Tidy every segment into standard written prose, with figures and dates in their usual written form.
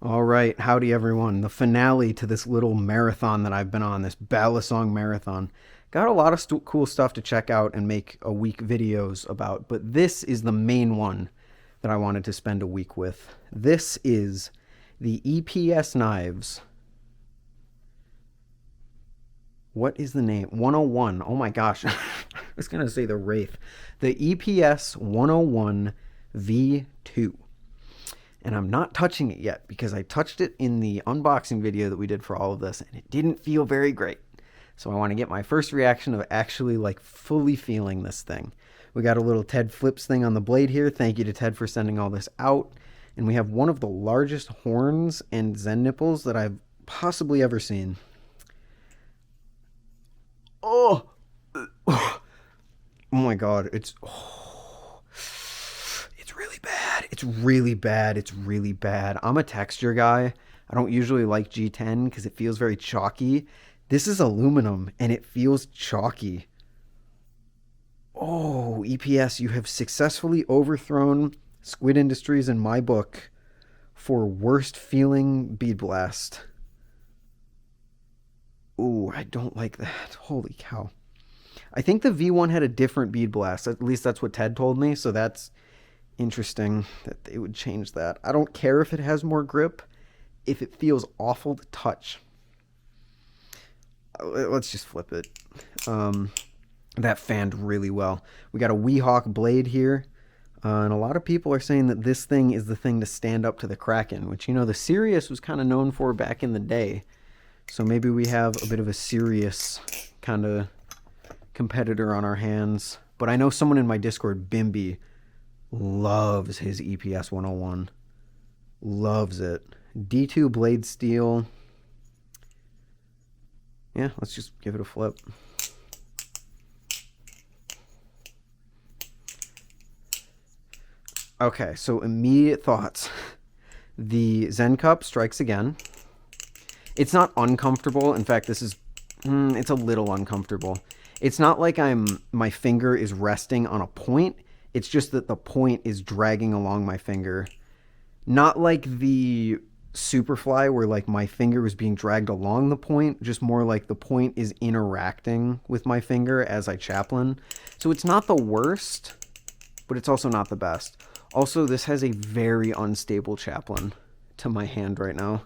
All right, howdy everyone. The finale to this little marathon that I've been on, this balisong marathon. Got a lot of cool stuff to check out and make a week videos about, but this is the main one that I wanted to spend a week with. This is the EPS knives. What is the name? 101. Oh my gosh. I was going to say the Wraith. The EPS 101 V2. And I'm not touching it yet because I touched it in the unboxing video that we did for all of this and it didn't feel very great. So I want to get my first reaction of actually like fully feeling this thing. We got a little Ted Flips thing on the blade here. Thank you to Ted for sending all this out. And we have one of the largest horns and Zen nipples that I've possibly ever seen. Oh, oh my God. It's really bad. It's really bad. It's really bad. I'm a texture guy. I don't usually like G10 because it feels very chalky. This is aluminum and it feels chalky. Oh, EPS, you have successfully overthrown Squid Industries in my book for worst feeling bead blast. Ooh, I don't like that. Holy cow. I think the V1 had a different bead blast. At least that's what Ted told me. So that's interesting that they would change that. I don't care if it has more grip, if it feels awful to touch. Let's just flip it. That fanned really well. We got a Weehawk blade here. And a lot of people are saying that this thing is the thing to stand up to the Kraken, which, you know, the Sirius was kind of known for back in the day. So maybe we have a bit of a serious kind of competitor on our hands. But I know someone in my Discord, Bimby, loves his EPS 101. Loves it. D2 blade steel. Yeah, let's just give it a flip. Okay, so immediate thoughts. The Zen Cup strikes again. It's not uncomfortable. In fact, this is, it's a little uncomfortable. It's not like my finger is resting on a point. It's just that the point is dragging along my finger. Not like the Superfly where like my finger was being dragged along the point, just more like the point is interacting with my finger as I chaplain. So it's not the worst, but it's also not the best. Also, this has a very unstable chaplain to my hand right now.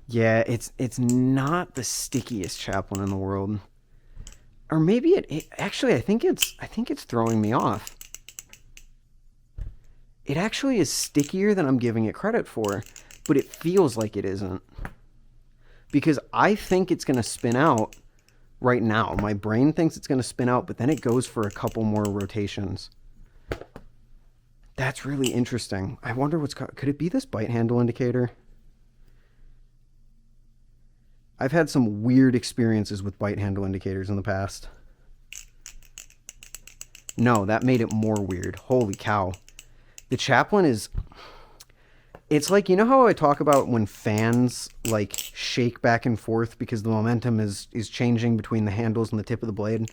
Yeah, it's not the stickiest chaplain in the world. Or maybe it actually I think it's throwing me off. It actually is stickier than I'm giving it credit for, but it feels like it isn't. Because I think it's going to spin out right now. My brain thinks it's going to spin out, but then it goes for a couple more rotations. That's really interesting. I wonder could it be this bite handle indicator? I've had some weird experiences with bite handle indicators in the past. No, that made it more weird. Holy cow. The chaplain is... It's like, you know how I talk about when fans like shake back and forth because the momentum is changing between the handles and the tip of the blade?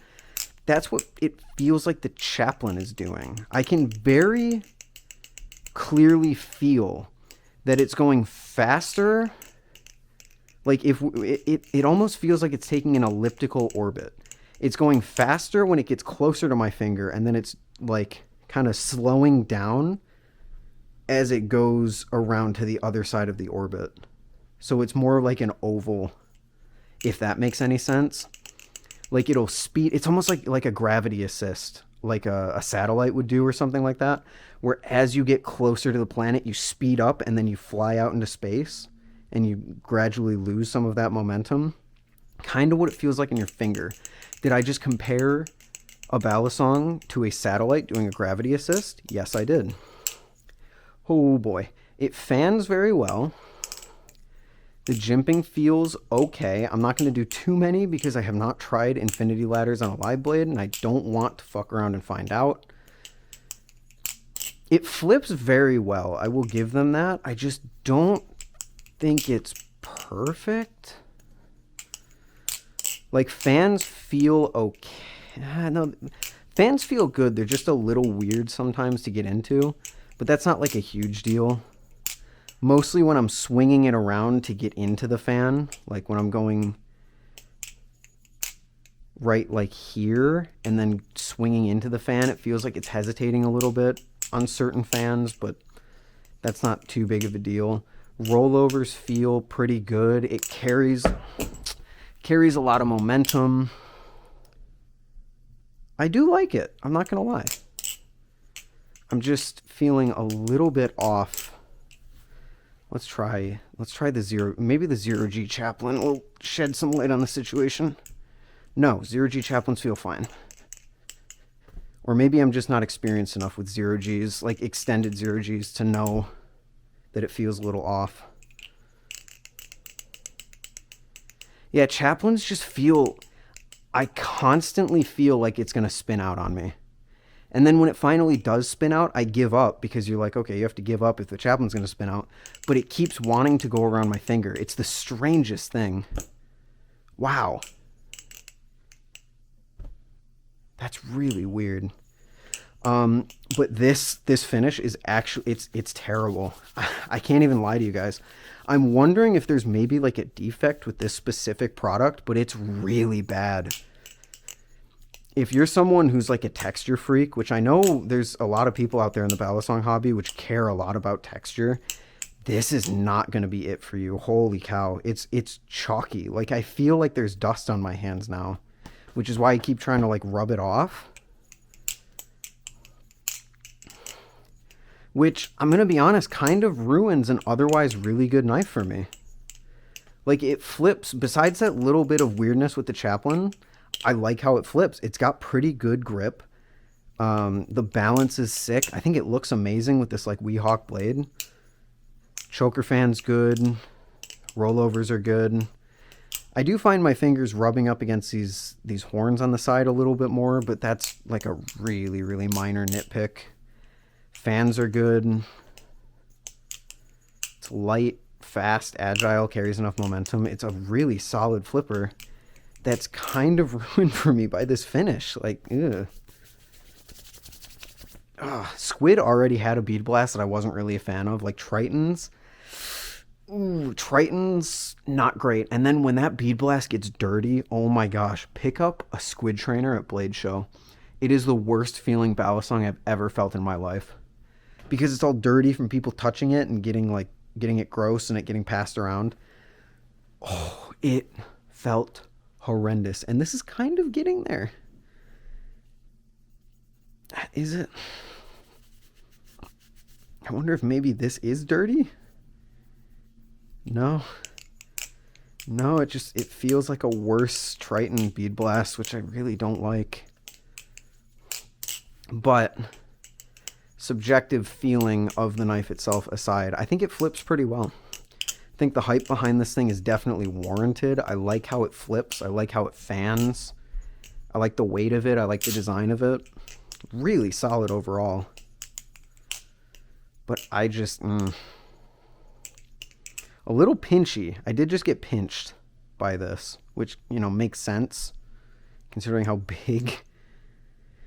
That's what it feels like the chaplain is doing. I can very clearly feel that it's going faster. Like if it almost feels like it's taking an elliptical orbit. It's going faster when it gets closer to my finger, and then it's like kind of slowing down as it goes around to the other side of the orbit. So it's more like an oval, if that makes any sense. Like it'll speed, it's almost like a gravity assist, like a satellite would do or something like that, where as you get closer to the planet, you speed up and then you fly out into space and you gradually lose some of that momentum. Kind of what it feels like in your finger. Did I just compare a balisong to a satellite doing a gravity assist? Yes, I did. Oh boy. It fans very well. The jimping feels okay. I'm not going to do too many because I have not tried infinity ladders on a live blade and I don't want to fuck around and find out. It flips very well. I will give them that. I just don't think it's perfect. Like fans feel okay. No, Fans feel good. They're just a little weird sometimes to get into, but that's not like a huge deal. Mostly when I'm swinging it around to get into the fan, like when I'm going right like here and then swinging into the fan, it feels like it's hesitating a little bit on certain fans, but that's not too big of a deal. Rollovers feel pretty good. It carries a lot of momentum. I do like it. I'm not going to lie. I'm just feeling a little bit off. Let's try the zero. Maybe the 0G Chaplin will shed some light on the situation. No, 0G Chaplins feel fine. Or maybe I'm just not experienced enough with 0Gs, like extended 0Gs, to know that it feels a little off. Yeah, Chaplins just feel... I constantly feel like it's going to spin out on me. And then when it finally does spin out, I give up because you're like, okay, you have to give up if the Chaplin's going to spin out. But it keeps wanting to go around my finger. It's the strangest thing. Wow. That's really weird. But this finish is actually, it's terrible. I can't even lie to you guys. I'm wondering if there's maybe like a defect with this specific product, but it's really bad. If you're someone who's like a texture freak, which I know there's a lot of people out there in the balisong hobby which care a lot about texture, this is not going to be it for you. Holy cow. It's chalky. Like I feel like there's dust on my hands now, which is why I keep trying to like rub it off. Which, I'm going to be honest, kind of ruins an otherwise really good knife for me. Like it flips, besides that little bit of weirdness with the Chaplin, I like how it flips. It's got pretty good grip. The balance is sick. I think it looks amazing with this like Weehawk blade. Choker fan's good. Rollovers are good. I do find my fingers rubbing up against these horns on the side a little bit more, but that's like a really, really minor nitpick. Fans are good. It's light, fast, agile, carries enough momentum. It's a really solid flipper. That's kind of ruined for me by this finish. Like, ugh. Squid already had a bead blast that I wasn't really a fan of. Like Triton's. Ooh, Triton's not great. And then when that bead blast gets dirty, oh my gosh. Pick up a Squid trainer at Blade Show. It is the worst feeling balisong I've ever felt in my life. Because it's all dirty from people touching it and getting it gross and it getting passed around. Oh, it felt horrendous. And this is kind of getting there. Is it? I wonder if maybe this is dirty? No. No, it feels like a worse Triton bead blast, which I really don't like. But subjective feeling of the knife itself aside, I think it flips pretty well. I think the hype behind this thing is definitely warranted. I like how it flips. I like how it fans. I like the weight of it. I like the design of it. Really solid overall. But I just... a little pinchy. I did just get pinched by this, which, you know, makes sense considering how big...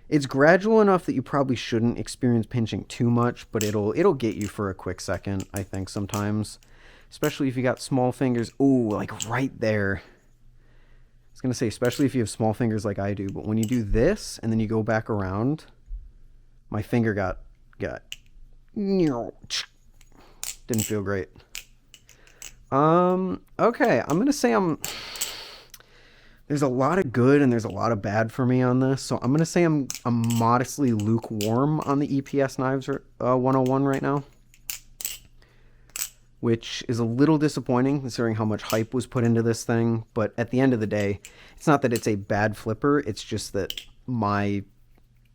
It's gradual enough that you probably shouldn't experience pinching too much, but it'll get you for a quick second, I think, sometimes. Especially if you got small fingers. Ooh, like right there. I was going to say, especially if you have small fingers like I do, but when you do this and then you go back around, my finger got didn't feel great. Okay, I'm going to say there's a lot of good and there's a lot of bad for me on this. So I'm going to say I'm modestly lukewarm on the EPS Knives 101 right now. Which is a little disappointing considering how much hype was put into this thing. But at the end of the day, it's not that it's a bad flipper. It's just that my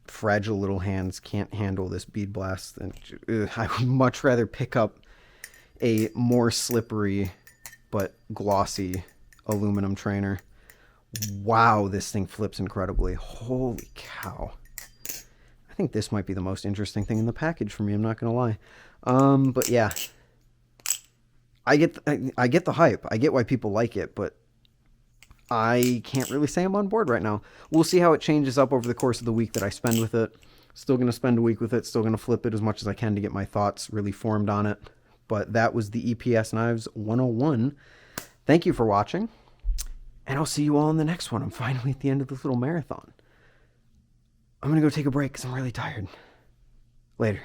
fragile little hands can't handle this bead blast. And I would much rather pick up a more slippery but glossy aluminum trainer. Wow, this thing flips incredibly. Holy cow. I think this might be the most interesting thing in the package for me, I'm not going to lie. But yeah. I get the hype. I get why people like it, but I can't really say I'm on board right now. We'll see how it changes up over the course of the week that I spend with it. Still going to spend a week with it. Still going to flip it as much as I can to get my thoughts really formed on it. But that was the EPS Knives 101. Thank you for watching. And I'll see you all in the next one. I'm finally at the end of this little marathon. I'm going to go take a break because I'm really tired. Later.